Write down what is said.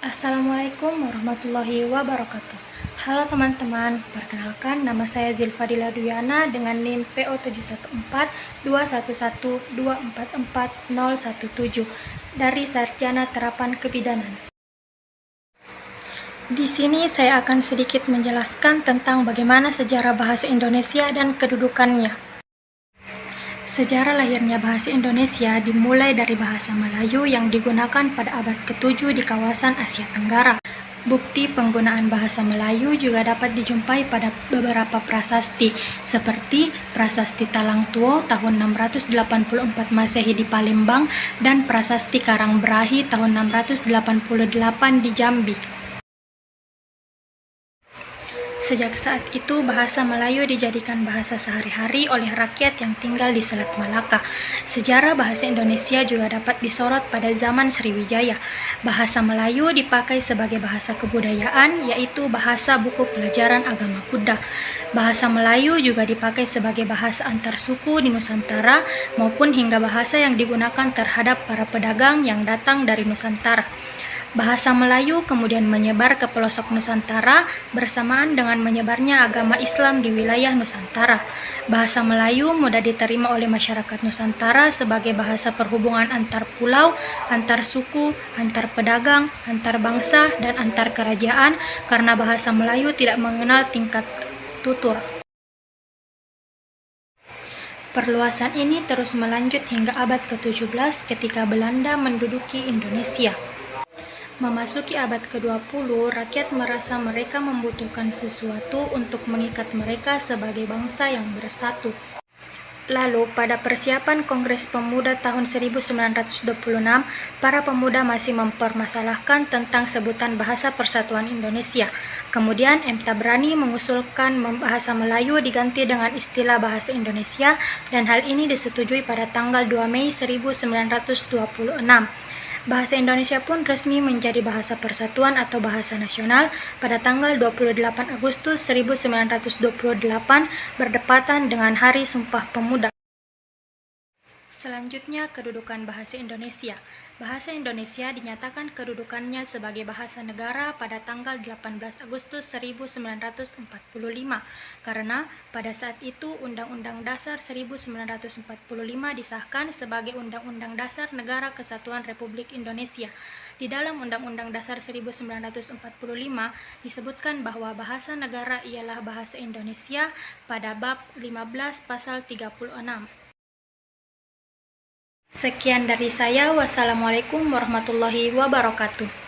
Assalamualaikum warahmatullahi wabarakatuh. Halo teman-teman, perkenalkan nama saya Zilfadila Duyana dengan NIM PO71421244017 dari Sarjana Terapan Kebidanan. Di sini saya akan sedikit menjelaskan tentang bagaimana sejarah bahasa Indonesia dan kedudukannya. Sejarah lahirnya bahasa Indonesia dimulai dari bahasa Melayu yang digunakan pada abad ke-7 di kawasan Asia Tenggara. Bukti penggunaan bahasa Melayu juga dapat dijumpai pada beberapa prasasti, seperti Prasasti Talang Tuo tahun 684 Masehi di Palembang dan Prasasti Karangbrahi tahun 688 di Jambi. Sejak saat itu, bahasa Melayu dijadikan bahasa sehari-hari oleh rakyat yang tinggal di Selat Malaka. Sejarah bahasa Indonesia juga dapat disorot pada zaman Sriwijaya. Bahasa Melayu dipakai sebagai bahasa kebudayaan, yaitu bahasa buku pelajaran agama Buddha. Bahasa Melayu juga dipakai sebagai bahasa antar suku di Nusantara maupun hingga bahasa yang digunakan terhadap para pedagang yang datang dari Nusantara. Bahasa Melayu kemudian menyebar ke pelosok Nusantara bersamaan dengan menyebarnya agama Islam di wilayah Nusantara. Bahasa Melayu mudah diterima oleh masyarakat Nusantara sebagai bahasa perhubungan antar pulau, antar suku, antar pedagang, antar bangsa, dan antar kerajaan karena bahasa Melayu tidak mengenal tingkat tutur. Perluasan ini terus melanjut hingga abad ke-17 ketika Belanda menduduki Indonesia. Memasuki abad ke-20, rakyat merasa mereka membutuhkan sesuatu untuk mengikat mereka sebagai bangsa yang bersatu. Lalu, pada persiapan Kongres Pemuda tahun 1926, para pemuda masih mempermasalahkan tentang sebutan Bahasa Persatuan Indonesia. Kemudian, M. Tabrani mengusulkan bahasa Melayu diganti dengan istilah Bahasa Indonesia, dan hal ini disetujui pada tanggal 2 Mei 1926. Bahasa Indonesia pun resmi menjadi bahasa persatuan atau bahasa nasional pada tanggal 28 Agustus 1928 berdepatan dengan Hari Sumpah Pemuda. Selanjutnya, kedudukan bahasa Indonesia. Bahasa Indonesia dinyatakan kedudukannya sebagai bahasa negara pada tanggal 18 Agustus 1945 karena pada saat itu Undang-Undang Dasar 1945 disahkan sebagai Undang-Undang Dasar Negara Kesatuan Republik Indonesia. Di dalam Undang-Undang Dasar 1945 disebutkan bahwa bahasa negara ialah bahasa Indonesia pada bab 15 pasal 36. Sekian dari saya. Wassalamualaikum warahmatullahi wabarakatuh.